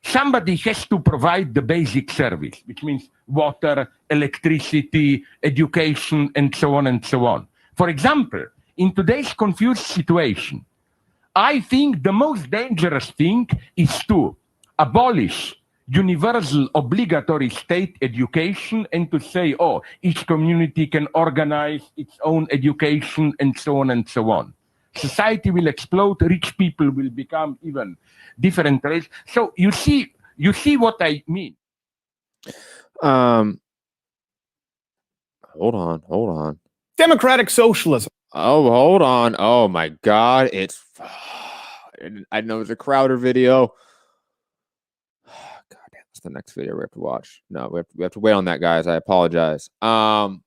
[SPEAKER 6] somebody has to provide the basic service, which means water, electricity, education, and so on and so on. For example, in today's confused situation, I think the most dangerous thing is to abolish universal obligatory state education and to say, oh, each community can organize its own education and so on and so on. Society will explode, rich people will become even different race. So you see what I mean.
[SPEAKER 1] Hold on.
[SPEAKER 8] Democratic socialism.
[SPEAKER 1] Oh, hold on. Oh my God. I know it's a Crowder video. God damn, that's the next video we have to watch. No, we have to wait on that, guys. I apologize. Sorry.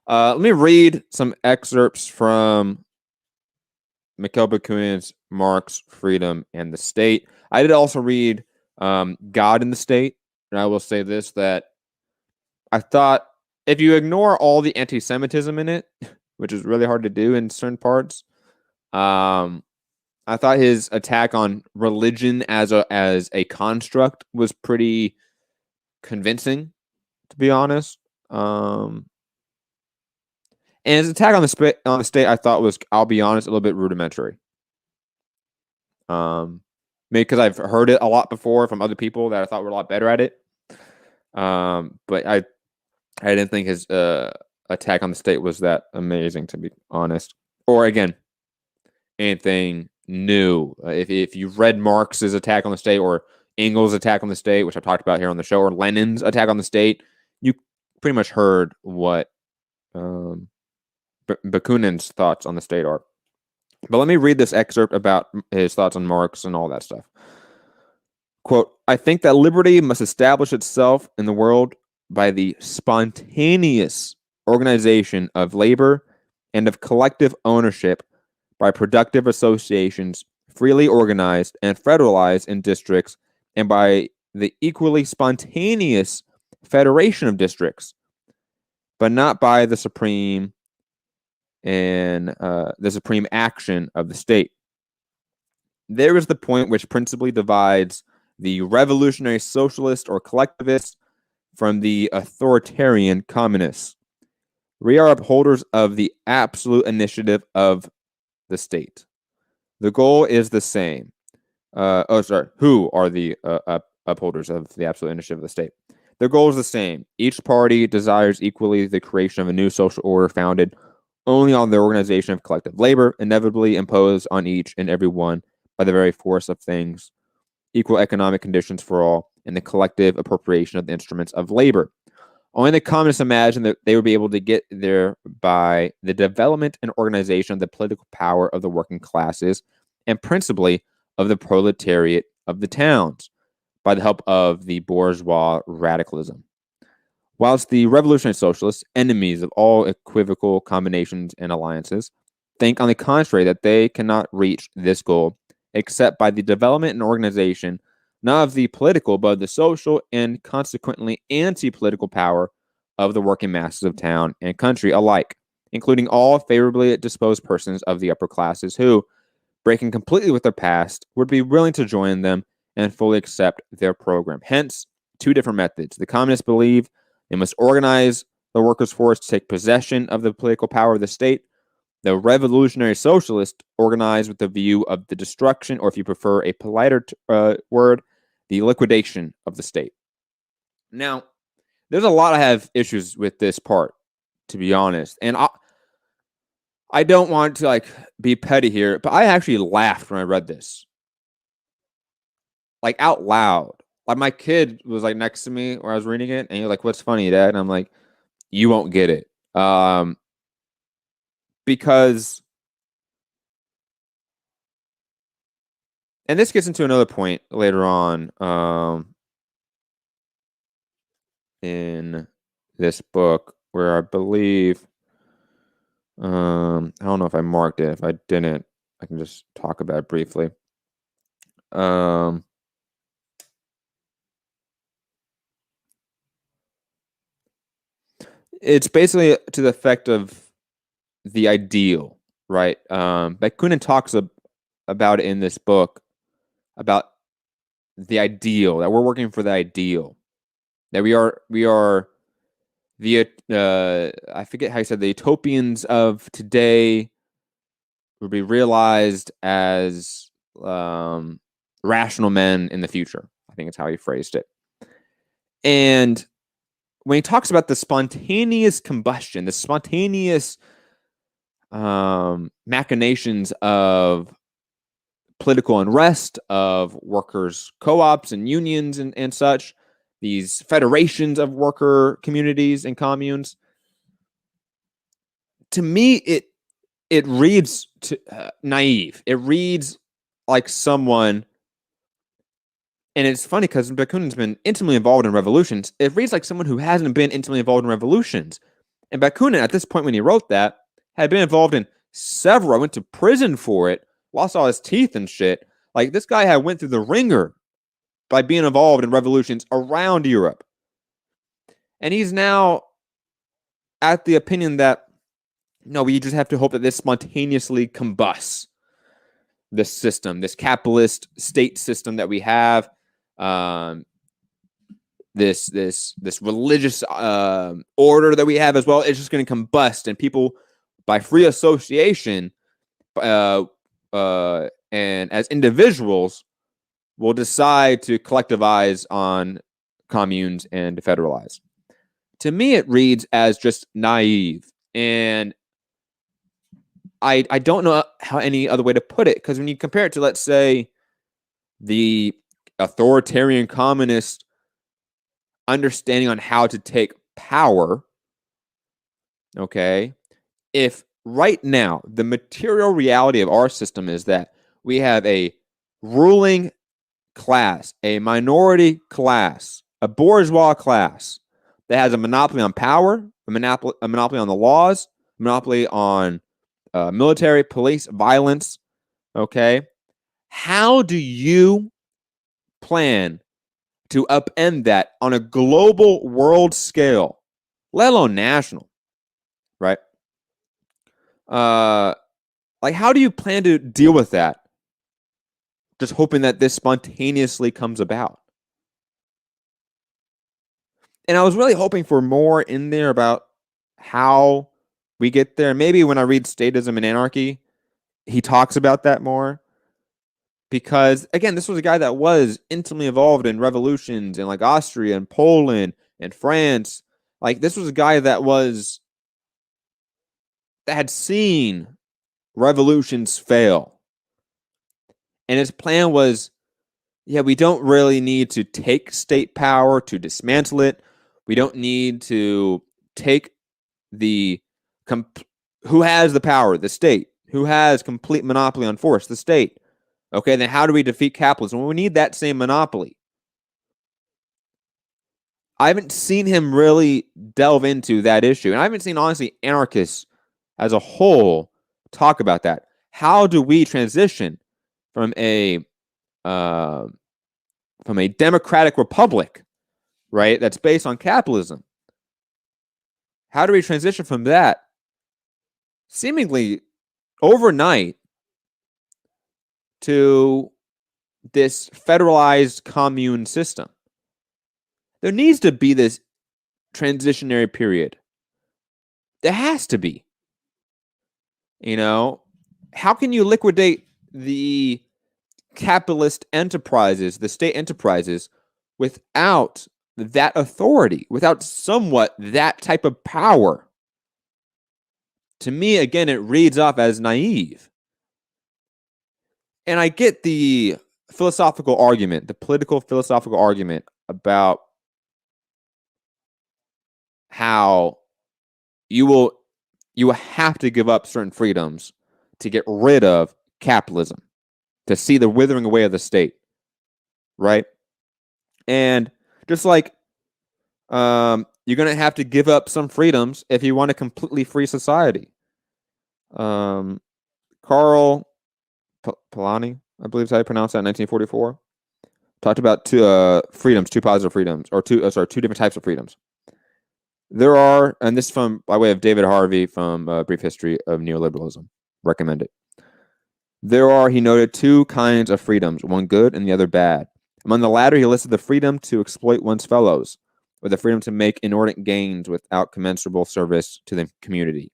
[SPEAKER 1] Let me read some excerpts from Mikhail Bakunin's Marx, Freedom, and the State. I did also read God in the State, and I will say this, that I thought if you ignore all the anti-Semitism in it, which is really hard to do in certain parts, I thought his attack on religion as a construct was pretty convincing, to be honest. And his attack on the state, I thought was, I'll be honest, a little bit rudimentary. Maybe because I've heard it a lot before from other people that I thought were a lot better at it. But I didn't think his attack on the state was that amazing, to be honest. Or again, anything new. If you've read Marx's attack on the state or Engels' attack on the state, which I've talked about here on the show, or Lenin's attack on the state, you pretty much heard what Bakunin's thoughts on the state are. But let me read this excerpt about his thoughts on Marx and all that stuff. Quote, I think that liberty must establish itself in the world by the spontaneous organization of labor and of collective ownership by productive associations freely organized and federalized in districts, and by the equally spontaneous federation of districts, but not by the supreme action of the state. There is the point which principally divides the revolutionary socialist or collectivist from the authoritarian communists. We are upholders of the absolute initiative of the state. The goal is the same. Who are the upholders of the absolute initiative of the state? Their goal is the same. Each party desires equally the creation of a new social order founded only on the organization of collective labor, inevitably imposed on each and every one by the very force of things equal economic conditions for all, and the collective appropriation of the instruments of labor. Only the communists imagined that they would be able to get there by the development and organization of the political power of the working classes, and principally of the proletariat of the towns, by the help of the bourgeois radicalism. Whilst the revolutionary socialists, enemies of all equivocal combinations and alliances, think on the contrary that they cannot reach this goal except by the development and organization not of the political but of the social and consequently anti-political power of the working masses of town and country alike, including all favorably disposed persons of the upper classes who, breaking completely with their past, would be willing to join them and fully accept their program. Hence, two different methods. The communists believe they must organize the workers' force to take possession of the political power of the state. The revolutionary socialists organize with the view of the destruction, or if you prefer a politer word, the liquidation of the state. Now, there's a lot I have issues with this part, to be honest. And I don't want to be petty here, but I actually laughed when I read this. Out loud. My kid was next to me where I was reading it, and he was like, "What's funny, Dad?" And I'm like, "You won't get it." Because, and this gets into another point later on in this book where I believe, I don't know if I marked it. If I didn't, I can just talk about it briefly. It's basically to the effect of the ideal, right? Bakunin talks about it in this book, about the ideal, that we're working for the ideal, that we are the I forget how he said, the utopians of today will be realized as rational men in the future. I think it's how he phrased it. And when he talks about the spontaneous combustion, the spontaneous machinations of political unrest, of workers' co-ops and unions and such, these federations of worker communities and communes, to me, it reads naive. It reads like someone, and it's funny because Bakunin's been intimately involved in revolutions. It reads like someone who hasn't been intimately involved in revolutions. And Bakunin, at this point when he wrote that, had been involved in several. I went to prison for it, lost all his teeth and shit. This guy had went through the ringer by being involved in revolutions around Europe. And he's now at the opinion that, no, we just have to hope that this spontaneously combusts this system, this capitalist state system that we have, this religious order that we have as well. It's just going to combust, and people, by free association, and as individuals, will decide to collectivize on communes and to federalize. To me, it reads as just naive, and I don't know how any other way to put it, because when you compare it to, let's say, the authoritarian communist understanding on how to take power, okay, if right now the material reality of our system is that we have a ruling class, a minority class, a bourgeois class that has a monopoly on power, a monopoly on the laws, a monopoly on military, police, violence, okay? How do you plan to upend that on a global world scale, let alone national, right? How do you plan to deal with that? Just hoping that this spontaneously comes about. And I was really hoping for more in there about how we get there. Maybe when I read Statism and Anarchy, he talks about that more. Because, again, this was a guy that was intimately involved in revolutions in Austria and Poland and France. This was a guy that had seen revolutions fail. And his plan was yeah, we don't really need to take state power to dismantle it. We don't need to take the who has the power? The state. Who has complete monopoly on force? The state. Okay, then how do we defeat capitalism? Well, we need that same monopoly. I haven't seen him really delve into that issue. And I haven't seen, honestly, anarchists as a whole talk about that. How do we transition from a democratic republic, right, that's based on capitalism? How do we transition from that seemingly overnight to this federalized commune system? There needs to be this transitionary period. There has to be. You know, how can you liquidate the capitalist enterprises, the state enterprises, without that authority, without somewhat that type of power? To me, again, it reads off as naive. And I get the philosophical argument, the political philosophical argument about how you will have to give up certain freedoms to get rid of capitalism, to see the withering away of the state, right? And just like you're going to have to give up some freedoms if you want a completely free society. Carl Polanyi, I believe is how you pronounce that, in 1944, talked about two positive freedoms, or two different types of freedoms. There are, and this is by way of David Harvey from Brief History of Neoliberalism. Recommend it. There are, he noted, two kinds of freedoms, one good and the other bad. Among the latter, he listed the freedom to exploit one's fellows, or the freedom to make inordinate gains without commensurable service to the community.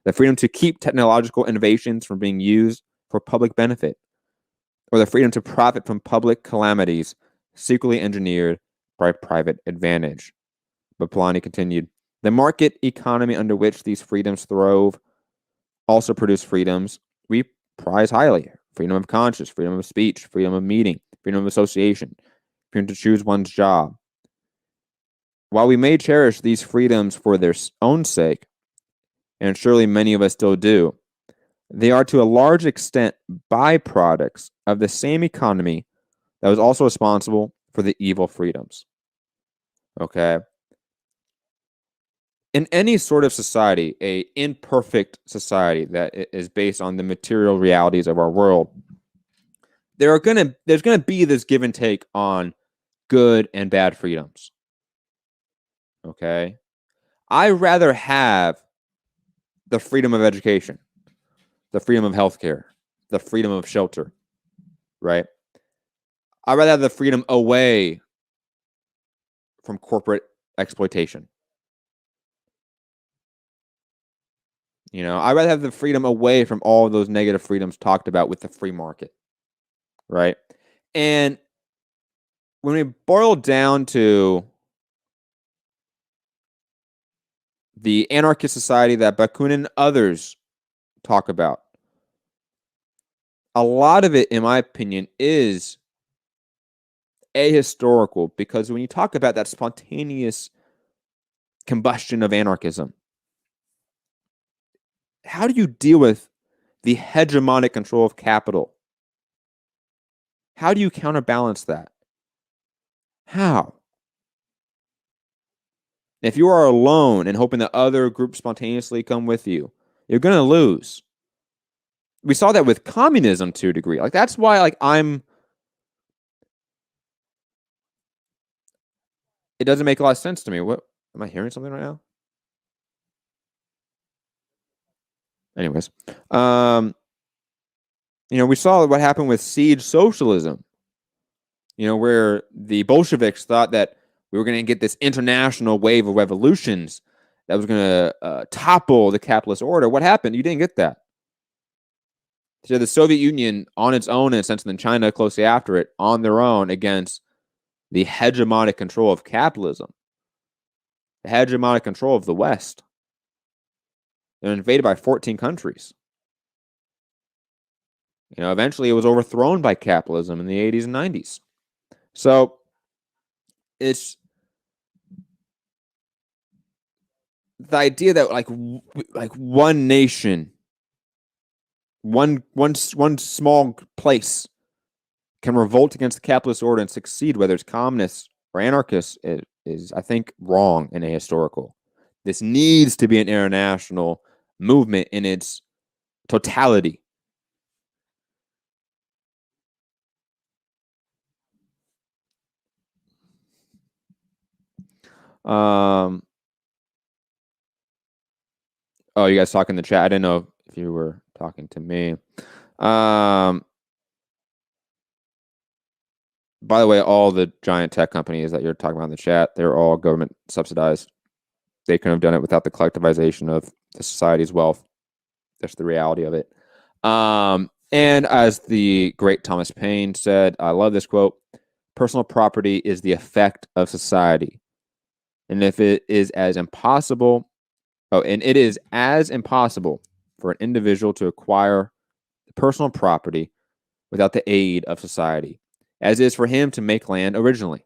[SPEAKER 1] The freedom to keep technological innovations from being used for public benefit, or the freedom to profit from public calamities secretly engineered by private advantage. But Polanyi continued, the market economy under which these freedoms throve also produce freedoms we prize highly. Freedom of conscience, freedom of speech, freedom of meeting, freedom of association, freedom to choose one's job. While we may cherish these freedoms for their own sake, and surely many of us still do, they are to a large extent byproducts of the same economy that was also responsible for the evil freedoms. Okay? In any sort of society, an imperfect society that is based on the material realities of our world, there's gonna be this give and take on good and bad freedoms. Okay? I'd rather have the freedom of education, the freedom of healthcare, the freedom of shelter, right? I'd rather have the freedom away from corporate exploitation. You know, I'd rather have the freedom away from all of those negative freedoms talked about with the free market, right? And when we boil down to the anarchist society that Bakunin and others talk about, a lot of it, in my opinion, is ahistorical, because when you talk about that spontaneous combustion of anarchism, how do you deal with the hegemonic control of capital? How do you counterbalance that? How? If you are alone and hoping that other groups spontaneously come with you, you're going to lose. We saw that with communism to a degree. Like, that's why, like, it doesn't make a lot of sense to me. What, am I hearing something right now? Anyways, we saw what happened with siege socialism, where the Bolsheviks thought that we were going to get this international wave of revolutions that was going to topple the capitalist order. What happened? You didn't get that. So the Soviet Union on its own, in a sense, and then China closely after it, on their own against the hegemonic control of capitalism, the hegemonic control of the West. They're invaded by 14 countries. Eventually it was overthrown by capitalism in the 80s and 90s. So it's the idea that like one nation, one small place can revolt against the capitalist order and succeed, whether it's communists or anarchists, is I think wrong and ahistorical. This needs to be an international movement in its totality. Oh, you guys talking in the chat? I didn't know if you were talking to me. By the way, all the giant tech companies that you're talking about in the chat, they're all government subsidized. They couldn't have done it without the collectivization of the society's wealth. That's the reality of it. And as the great Thomas Paine said, I love this quote, personal property is the effect of society. And if it is as impossible, it is as impossible for an individual to acquire personal property without the aid of society as it is for him to make land originally.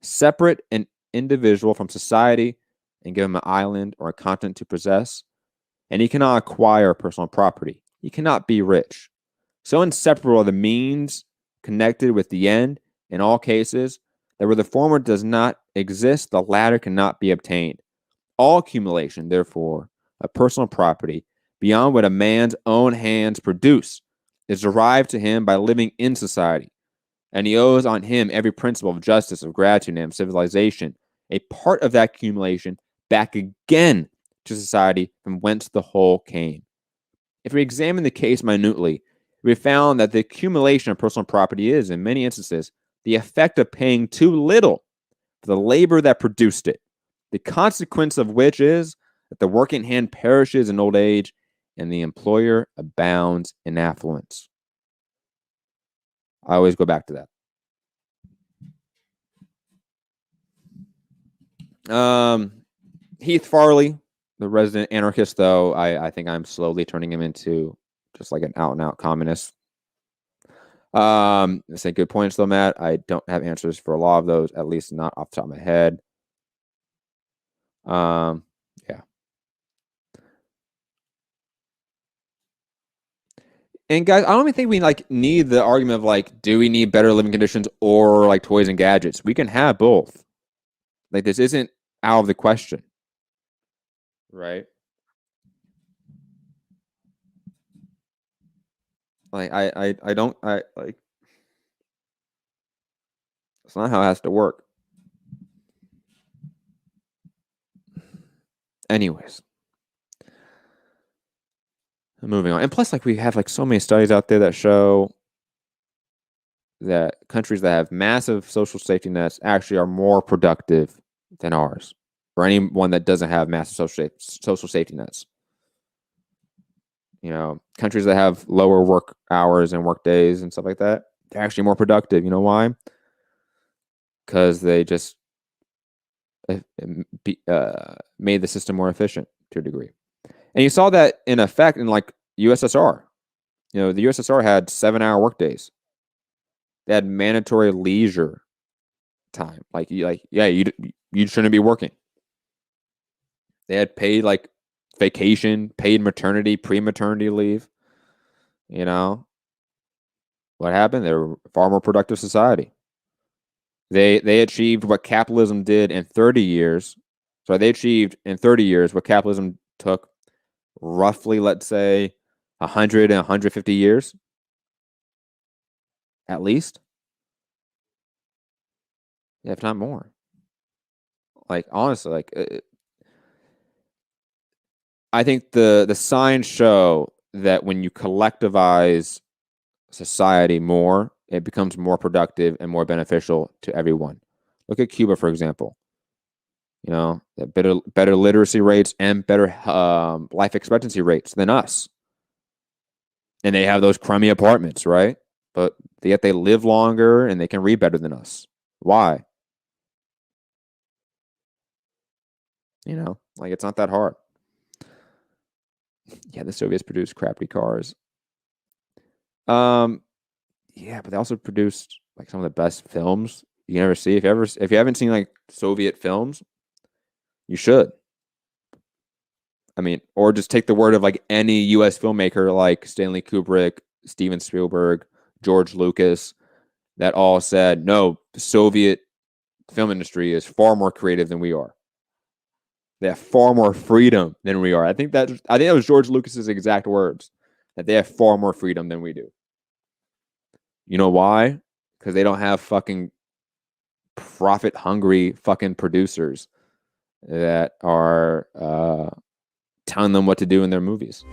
[SPEAKER 1] Separate an individual from society and give him an island or a continent to possess, and he cannot acquire personal property. He cannot be rich. So inseparable are the means connected with the end in all cases that where the former does not exist, the latter cannot be obtained. All accumulation, therefore, of personal property beyond what a man's own hands produce is derived to him by living in society, and he owes on him every principle of justice, of gratitude, and of civilization, a part of that accumulation back again to society from whence the whole came. If we examine the case minutely, we found that the accumulation of personal property is, in many instances, the effect of paying too little for the labor that produced it, the consequence of which is that the working hand perishes in old age and the employer abounds in affluence. I always go back to that. Heath Farley, the resident anarchist, though, I think I'm slowly turning him into just like an out-and-out communist. I say good points, though, Matt. I don't have answers for a lot of those, at least not off the top of my head. Yeah. And guys, I don't even think we like need the argument of like, do we need better living conditions or like toys and gadgets? We can have both. Like this isn't out of the question, right? Like I don't like. It's not how it has to work. Anyways, moving on. And plus, like we have like so many studies out there that show that countries that have massive social safety nets actually are more productive than ours, or anyone that doesn't have massive social safety nets. You know, countries that have lower work hours and work days and stuff like that, they're actually more productive. You know why? Because they just made the system more efficient to a degree. And you saw that in effect in like USSR. You know, the USSR had 7-hour work days. They had mandatory leisure time. You shouldn't be working. They had paid like vacation, paid maternity, pre-maternity leave. You know, what happened? They were a far more productive society. They achieved what capitalism did in 30 years. So they achieved in 30 years what capitalism took roughly, let's say, 100 and 150 years. At least. Yeah, if not more. Like, honestly, like, I think the signs show that when you collectivize society more, it becomes more productive and more beneficial to everyone. Look at Cuba, for example. You know, better literacy rates and better life expectancy rates than us. And they have those crummy apartments, right? But yet they live longer and they can read better than us. Why? You know, like it's not that hard. Yeah, the Soviets produced crappy cars. Yeah, but they also produced like some of the best films You never see. If you haven't seen like Soviet films, you should. I mean, or just take the word of like any U.S. filmmaker like Stanley Kubrick, Steven Spielberg, George Lucas, that all said, no, the Soviet film industry is far more creative than we are. They have far more freedom than we are. I think that was George Lucas's exact words, that they have far more freedom than we do. You know why? Because they don't have fucking profit-hungry fucking producers that are telling them what to do in their movies.